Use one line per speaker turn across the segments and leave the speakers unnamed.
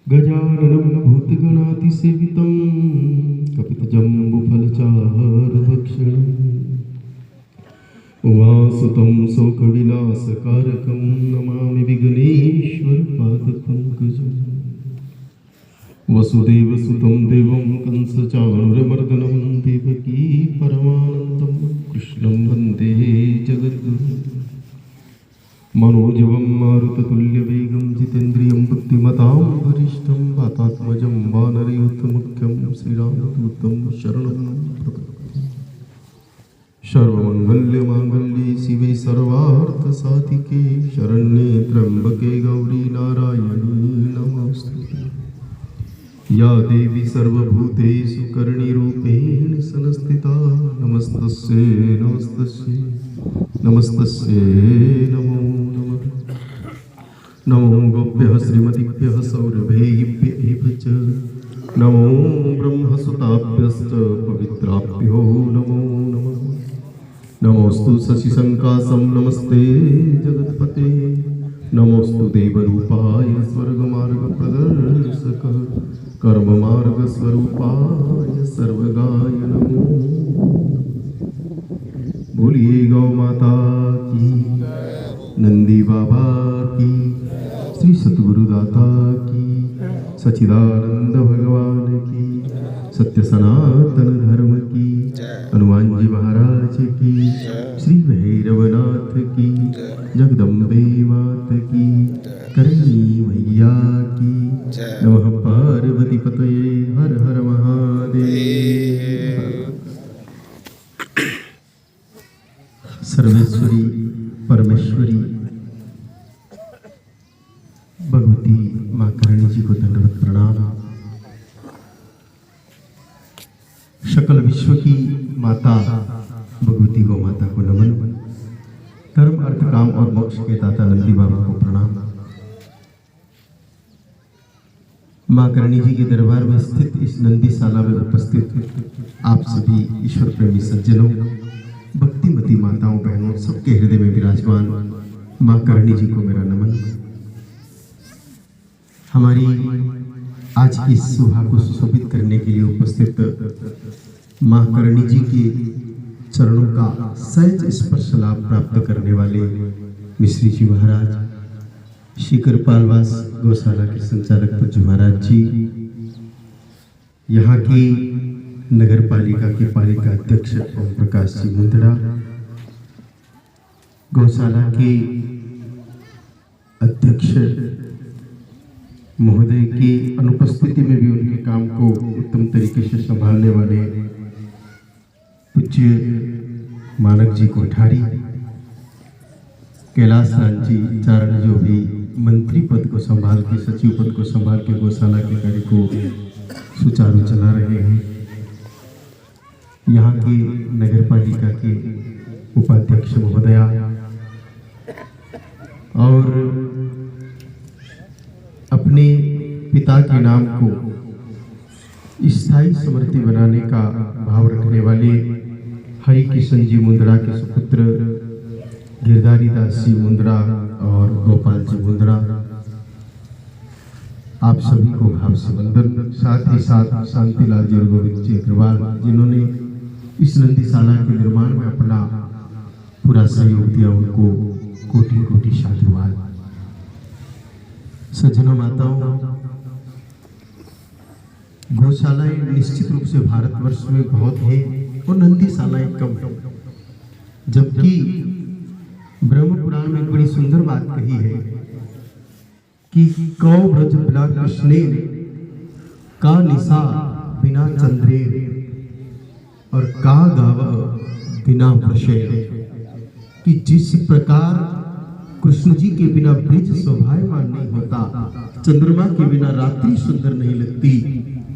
गजाननं भूतगणातिसेवितं कपितजम्बुफलचारुभक्षणम् उमासुतं शोकविनाशकारकं नमामि विघ्नेश्वरपादपङ्कजम् वसुदेवसुतं देवं कंसचाणूरमर्दनं देवकी परमानन्दं कृष्णं वन्दे जगद्गुरुम् मनोजवं मारुततुल्यवेगं जितेन्द्रियं बुद्धिमतां वरिष्ठं वातात्मजं वानरयूथमुख्यं श्रीरामदूतं शरणं प्रपद्ये। सर्वमङ्गल्यमाङ्गल्ये शिवे सर्वार्थसाधिके शरण्ये त्र्यम्बके गौरी नारायणी नमोस्तुते। या देवी सर्वभूतेषु करुणीरूपेण संस्थिता नमस्तस्यै नमस्तस्यै नमस्तस्यै नमो नमः। नमो गोभ्यः श्रीमतीभ्यः सौरभेभ्यः च नमो ब्रह्मसुताभ्यश्च पवित्राभ्यो नमो नमः। नमोस्तु शशिशङ्कासं नमस्ते जगत्पते नमोस्तु देवरूपाय स्वर्गमार्गप्रदर्शक कर्ममार्गस्वरूपाय सर्वगाय नमो। बोलिए गौ माता की, नंदी बाबा की, श्री सतगुरुदाता की, सच्चिदानंद भगवान की, सत्य सनातन धर्म की, हनुमान जी महाराज की, श्री भैरवनाथ की, जगदम्बे मात की, करणी मैया की, नमः पार्वती पतये हर हर महादेव। सर्वेश्वरी परमेश्वरी भगवती माँ करणी जी को दंडवत प्रणाम। सकल विश्व की माता भगवती गौ माता को नमन। धर्म अर्थ काम और मोक्ष के दाता नंदी बाबा को प्रणाम। माँ करणी जी के दरबार में स्थित इस नंदीशाला में उपस्थित आप सभी ईश्वर प्रेमी सज्जनों, भक्तिमती माताओं बहनों, सबके हृदय में विराजमान माँ करणी जी को मेरा नमन। हमारी आज की सुबह को सुशोभित करने के लिए उपस्थित माँ करणी जी के चरणों का सहज स्पर्श लाभ प्राप्त करने वाले मिश्री जी महाराज, श्री कृपालवास गौशाला के संचालक पज्जू महाराज जी, यहाँ की नगर पालिका के पालिका अध्यक्ष ओम प्रकाश जी मुंदड़ा, गौशाला के अध्यक्ष महोदय की अनुपस्थिति में भी उनके काम को उत्तम तरीके से संभालने वाले पूज्य मानक जी कोठारी, कैलाश राज जी चारण जो भी मंत्री पद को संभाल के, सचिव पद को संभाल के गौशाला के कार्य को सुचारू चला रहे हैं, यहाँ की नगर पालिका के उपाध्यक्ष महोदया और अपने पिता के नाम को स्थायी स्मृति बनाने का भाव रखने वाले हरि किशन जी मुंदड़ा के सुपुत्र गिरधारी दास जी मुंदड़ा और गोपाल जी मुंदड़ा, आप सभी को भाव से वंदन। साथ ही साथ शांतिलाल जी और गोविंद जी अग्रवाल, जिन्होंने इस नंदीशाला के निर्माण में अपना पूरा सहयोग दिया, उनको कोटि कोटि साधुवाद। सज्जनों माताओं, गौशालाएं निश्चित रूप से भारतवर्ष में बहुत है और नंदीशालाएं कम है, जबकि ब्रह्म पुराण में एक बड़ी सुंदर बात कही है कि कौ ब्रज बिना कृष्णे का निशा बिना चंद्रे और का गाव बिना वृषे, कि जिस प्रकार कृष्ण जी के बिना ब्रज शोभायमान नहीं होता, चंद्रमा के बिना रात्रि सुंदर नहीं लगती,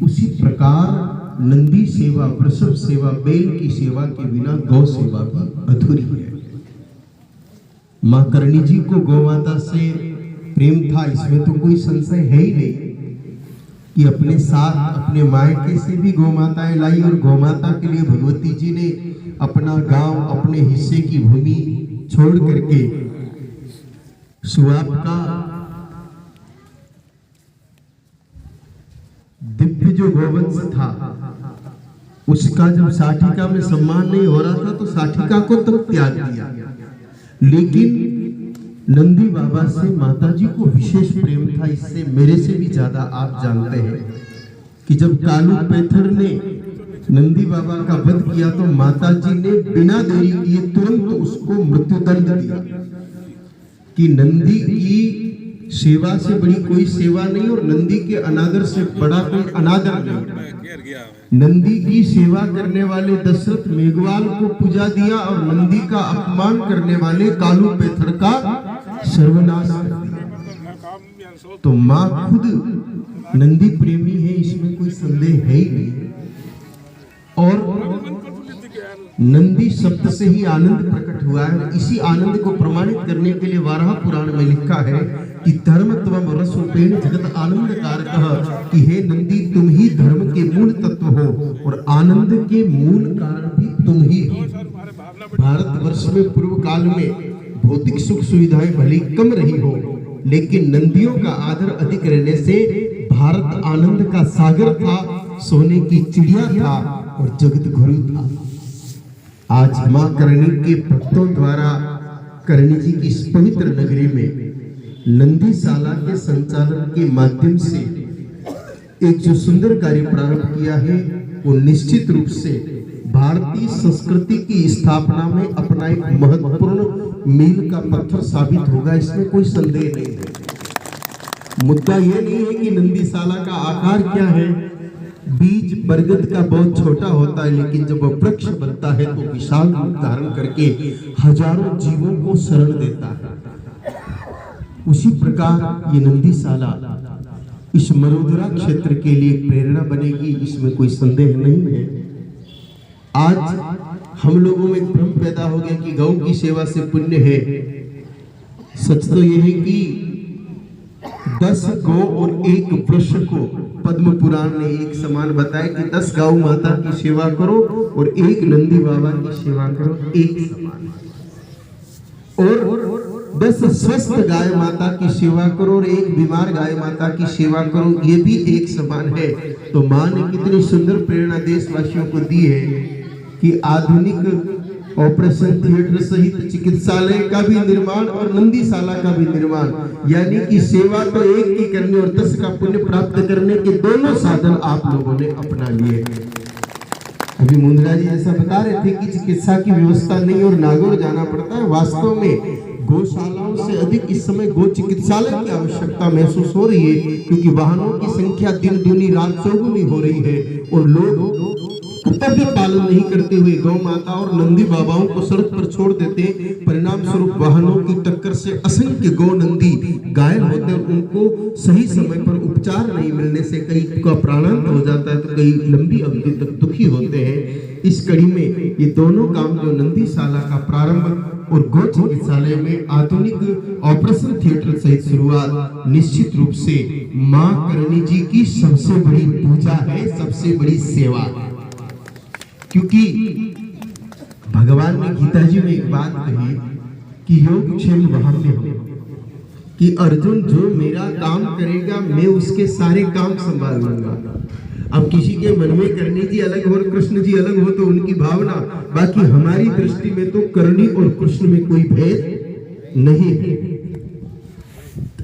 उसी प्रकार नंदी सेवा, वृषभ सेवा, बैल की सेवा के बिना गौ सेवा भी अधूरी है। माँ करणी जी को गौ माता से प्रेम था, इसमें तो कोई संशय है ही नहीं। कि अपने साथ अपने मायके से भी गौ माताएं लाई और गौ माता के लिए भगवती जी ने अपना गांव, अपने हिस्से की भूमि छोड़ करके सुआब का दिव्य जो गोवंश था उसका जब साठिका में सम्मान नहीं हो रहा था तो साठिका को तब त्याग दिया। लेकिन नंदी बाबा से माताजी को विशेष प्रेम था। इससे मेरे से भी ज्यादा आप जानते हैं कि जब कालू पैथर ने नंदी बाबा का वध किया तो माताजी ने बिना देरी किए तुरंत उसको मृत्युदंड दिया कि नंदी की सेवा से बड़ी कोई सेवा नहीं और नंदी के अनादर से बड़ा कोई अनादर नहीं। नंदी की सेवा करने वाले दशरथ मेघवाल को पूजा दिया और नंदी का अपमान करने वाले कालू पैथर का सर्वनाश कर दिया। तो माँ खुद नंदी प्रेमी है, इसमें कोई संदेह है ही नहीं। और नंदी शब्द से ही आनंद प्रकट हुआ है। इसी आनंद को प्रमाणित करने के लिए वाराह पुराण में लिखा है कि धर्म त्वम रसोपेन जगत आनंद कारकः, कि हे नंदी तुम ही धर्म के मूल तत्व हो और आनंद के मूल कारण भी तुम ही हो। भारतवर्ष में पूर्व काल में भौतिक सुख सुविधाएं भले कम रही हो, लेकिन नंदियों का आदर अधिक रहने से भारत आनंद का सागर था, सोने की चिड़िया था और जगत गुरु था। आज मां करणी के भक्तों द्वारा करणी जी की इस पवित्र नगरी में नंदीशाला के संचालन के माध्यम से एक जो सुंदर कार्य प्रारंभ किया है वो निश्चित रूप से भारतीय संस्कृति की स्थापना में अपना एक महत्वपूर्ण मील का पत्थर साबित होगा, इसमें कोई संदेह नहीं है। मुद्दा यह नहीं है कि नंदीशाला का आकार क्या है। बीज बरगद का बहुत छोटा होता है, लेकिन जब वह वृक्ष बनता है तो विशाल रूप धारण करके हजारों जीवों को शरण देता है। उसी प्रकार ये नंदीशाला इस मरोदरा क्षेत्र के लिए प्रेरणा बनेगी, इसमें कोई संदेह नहीं है। आज हम लोगों में भ्रम पैदा हो गया कि गौ की सेवा से पुण्य है। सच तो यह है कि 10 गौ और 1 वृक्ष को पद्म पुराण ने एक समान बताया कि 10 गौ माता की सेवा करो और 1 नंदी बाबा की सेवा करो, एक समान। और 10 स्वस्थ गाय माता की सेवा करो और 1 बीमार गाय माता की सेवा करो, ये भी एक समान है। तो मां ने कितनी सुंदर प्रेरणा देशवासियों को दी है कि आधुनिक ऑपरेशन थिएटर सहित चिकित्सालय का भी निर्माण और नंदीशाला का भी निर्माण, यानी कि सेवा तो एक की करनी और 10 का पुण्य प्राप्त करने के दोनों साधन आप लोगों ने अपना लिए। अभी मुंद्रा जी ऐसा बता रहे थे कि चिकित्सा की व्यवस्था नहीं और नागौर जाना पड़ता है। वास्तव में गौशालाओं से अधिक इस समय गौ चिकित्सालय की आवश्यकता महसूस हो रही है, क्योंकि वाहनों की संख्या दिन दूनी रात चौगुनी हो रही है और लोग कर्तव्य पालन नहीं करते हुए गौ माता और नंदी बाबाओं को सड़क पर छोड़ देते। परिणाम स्वरूप वाहनों की टक्कर से असंख्य गौ नंदी घायल होते हैं। उनको सही समय पर उपचार नहीं मिलने से कई का प्राणांत हो जाता है तो कई लंबी अवधि तक दुखी होते हैं। इस कड़ी में ये दोनों काम जो नंदीशाला का प्रारंभ और गौ चिकित्सालय में आधुनिक ऑपरेशन थिएटर सहित शुरुआत निश्चित रूप से मां करणी जी की सबसे बड़ी पूजा है, सबसे बड़ी सेवा। क्योंकि भगवान ने गीता जी में एक बात कही कि योग क्षेम वहां में हो, कि अर्जुन जो मेरा काम करेगा मैं उसके सारे काम संभाल लूंगा। अब किसी के मन में करणी जी अलग हो और कृष्ण जी अलग हो तो उनकी भावना, बाकी हमारी दृष्टि में तो करणी और कृष्ण में कोई भेद नहीं है।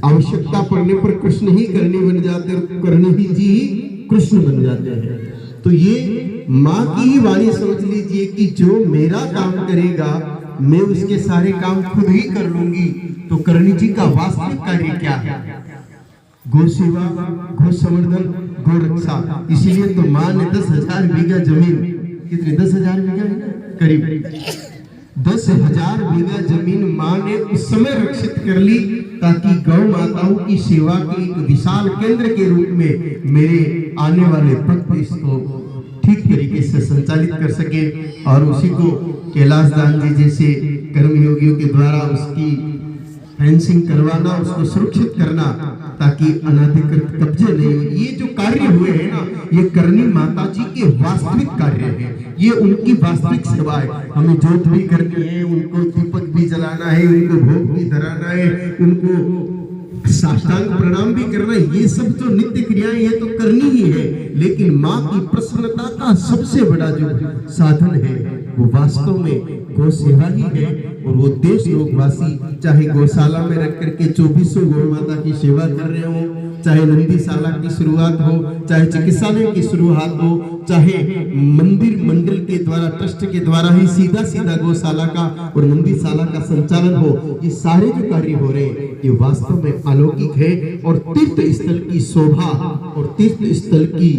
आवश्यकता पड़ने पर कृष्ण ही करणी बन जाते और करणी ही जी ही कृष्ण बन जाते हैं। तो ये माँ की ही वाणी समझ लीजिए कि जो मेरा काम करेगा मैं उसके सारे काम खुद ही कर लूंगी। तो करणी जी का वास्तविक कार्य क्या है? गौ सेवा, गौ संवर्धन, गौ रक्षा। इसीलिए तो माँ ने 10,000 बीघा जमीन, कितनी 10,000 बीघा है ना, करीब 10,000 बीघा जमीन माँ ने उस समय रक्षित कर ली ताकि गौ माताओं की सेवा के एक विशाल केंद्र के रूप में मेरे आने वाले भक्त इसको ठीक तरीके से संचालित कर सके। और उसी को कैलाश दान जी जैसे कर्मयोगियों के द्वारा उसकी फेंसिंग करवाना, उसको सुरक्षित करना, ताकि अनाधिकृत कब्जे नहीं हो। ये जो कार्य हुए हैं ना, ये करनी माता जी के वास्तविक कार्य है, ये उनकी वास्तविक सेवा है। हमें जोत भी करनी है, उनको दीपक भी जलाना है, उनको भोग भी धराना है, उनको साष्टांग प्रणाम भी करना है। ये सब जो नित्य क्रियाएं ये तो करनी ही है, लेकिन माँ की प्रसन्नता का सबसे बड़ा जो साधन है वो वास्तव में गौ सेवा ही है। और वो देश लोकवासी चाहे गौशाला में रख करके 2400 गौ माता की सेवा कर रहे हो, चाहे नंदीशाला की शुरुआत हो, चाहे चिकित्सालय की शुरुआत हो, चाहे मंदिर मंडल के द्वारा, ट्रस्ट के द्वारा ही सीधा सीधा गौशाला का और नंदीशाला का संचालन हो, ये सारे जो कार्य हो रहे हैं ये वास्तव में अलौकिक है। और तीर्थ स्थल की शोभा और तीर्थ स्थल की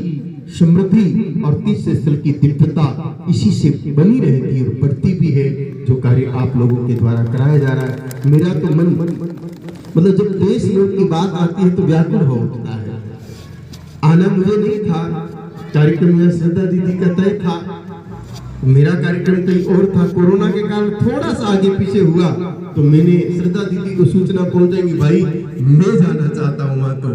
समृद्धि और तीर्थ स्थल की दिव्यता इसी से बनी रहती है और बढ़ती भी है, जो कार्य आप लोगों के द्वारा कराया जा रहा है। मेरा तो मन मतलब जब देश लोग की बात आती है तो व्याकुल हो उठता है। आना मुझे नहीं था, कार्यक्रम में श्रद्धा दीदी का तय था, मेरा कार्यक्रम कहीं और था। कोरोना के कारण थोड़ा सा आगे पीछे हुआ तो मैंने श्रद्धा दीदी को सूचना पहुंचाई, भाई मैं जाना चाहता हूँ वहां। तो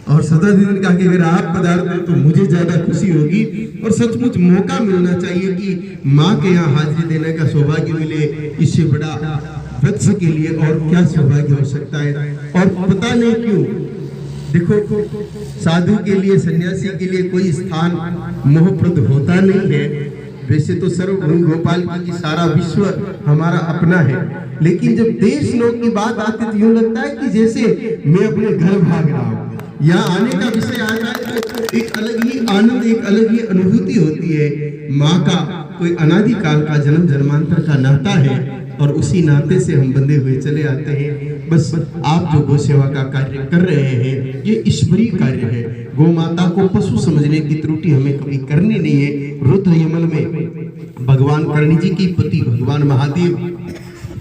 और श्रद्धा दीदी ने कहा कि अगर आप पधारते तो मुझे ज्यादा खुशी होगी। और सचमुच मौका मिलना चाहिए कि माँ के यहाँ हाजिरी देने का सौभाग्य मिले, इससे बड़ा वत्स के लिए और क्या सौभाग्य हो सकता है। और पता नहीं क्यों, देखो साधु के लिए, सन्यासी के लिए कोई स्थान मोहप्रद होता नहीं है। वैसे तो सर्वभूम गोपाल की सारा विश्व हमारा अपना है, लेकिन जब देश लोग की बात आती है तो यूं लगता है कि जैसे मैं अपने घर भाग रहा हूँ। यहाँ आने का विषय आ जाए तो एक अलग ही आनंद, एक अलग ही अनुभूति होती है। माँ का कोई अनादि काल का जन्म जन्मांतर का नाता है और उसी नाते से हम बंधे हुए चले आते हैं। बस आप जो गौ सेवा का कार्य कर रहे हैं ये ईश्वरीय कार्य है। गौ माता को पशु समझने की त्रुटि हमें कभी करनी नहीं है। रुद्र यमन में भगवान करणी जी की पति भगवान महादेव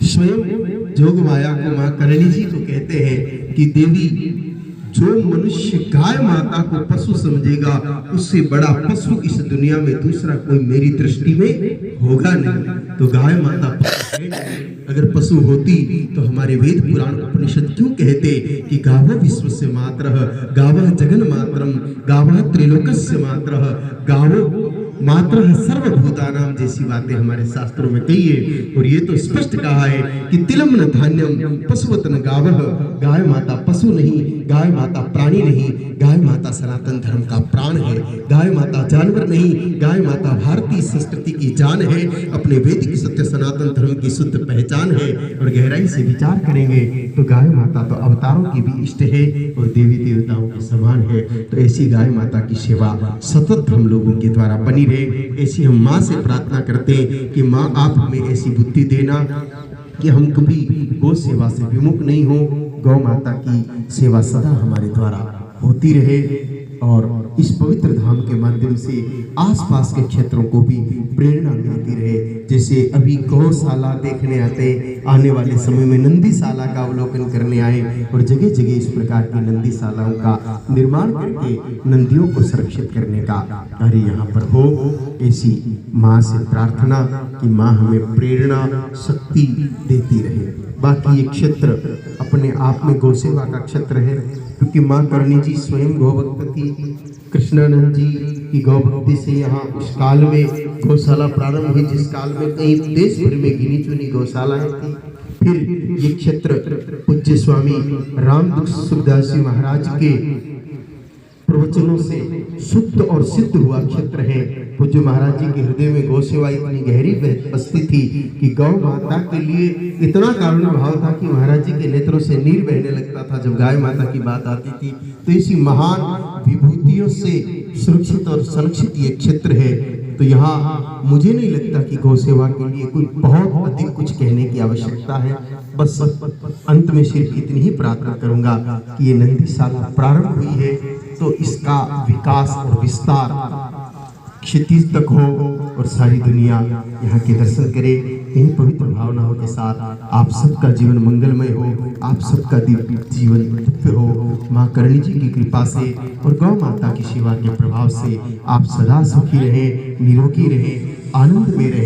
स्वयं जोग माया को माँ करणी जी को कहते हैं कि देवी, जो मनुष्य गाय माता को पशु समझेगा उससे बड़ा पशु इस दुनिया में दूसरा कोई मेरी दृष्टि में होगा नहीं। तो गाय माता पशु है नहीं। अगर पशु होती तो हमारे वेद पुराण उपनिषद क्यों कहते कि गावः विश्वस्य मातरः, गावः जगन मातरम, गावः त्रैलोक्यस्य मातरः, गावो मातरः सर्वभूतानाम जैसी बातें हमारे शास्त्रों में कही है। और ये तो स्पष्ट कहा है कि तिलम न धान्यम पशुवतन गावः, गाय माता पशु नहीं, गाय माता प्राणी नहीं, गाय माता सनातन धर्म का प्राण है। गाय माता जानवर नहीं, गाय माता भारतीय संस्कृति की जान है, अपने वैदिक सत्य सनातन धर्म की शुद्ध पहचान है। और गहराई से विचार करेंगे तो गाय माता तो अवतारों की भी इष्ट है और देवी देवताओं के समान है। तो ऐसी गाय माता की सेवा सतत हम लोगों के द्वारा बनी रहे, ऐसी हम माँ से प्रार्थना करते हैं कि माँ आप हमें ऐसी बुद्धि देना कि हम कभी गौ सेवा से विमुख नहीं हो। गौ माता की सेवा सदा हमारे द्वारा होती रहे और इस पवित्र धाम के माध्यम से आसपास के क्षेत्रों को भी प्रेरणा मिलती रहे। जैसे अभी गौशाला देखने आते, आने वाले समय में नंदीशाला का अवलोकन करने आए और जगह जगह इस प्रकार की नंदीशालाओं का निर्माण करके नंदियों को सुरक्षित करने का कार्य यहाँ पर हो। ऐसी माँ से प्रार्थना कि माँ हमें प्रेरणा शक्ति देती रहे। बाकी ये क्षेत्र अपने आप में गौ सेवा का क्षेत्र है, क्योंकि माँ करणी जी स्वयं गौभक्त थी। कृष्णानंद जी की गौभक्ति से यहाँ उस काल में गौशाला प्रारंभ हुई, जिस काल में कई देश भर में गिनी चुनी गौशालाएं थी। फिर ये क्षेत्र पूज्य स्वामी राम सुखदास जी महाराज के प्रवचनों से शुद्ध और सिद्ध हुआ क्षेत्र है। पूज्य महाराज जी के हृदय में गौ सेवा इतनी गहरी बसती थी कि गौ माता के लिए इतना कारुण्य भाव था कि महाराज जी के नेत्रों से नीर बहने लगता था जब गाय माता की बात आती थी। तो इसी महान विभूतियों से सुरक्षित और संरक्षित ये क्षेत्र है। तो यहाँ मुझे नहीं लगता कि गौ सेवा के लिए कोई बहुत अधिक कुछ कहने की आवश्यकता है। बस अंत में सिर्फ इतनी ही प्रार्थना करूंगा कि ये नंदीशाला प्रारंभ हुई है तो इसका विकास और विस्तार क्षितिज तक हो और सारी दुनिया यहाँ के दर्शन करे। इन पवित्र भावनाओं के साथ आप सबका जीवन मंगलमय हो, आप सबका जीवन दिव्य हो। माँ करणी जी की कृपा से और गौ माता की सेवा के प्रभाव से आप सदा सुखी रहें, निरोगी रहें, आनंद में रहें।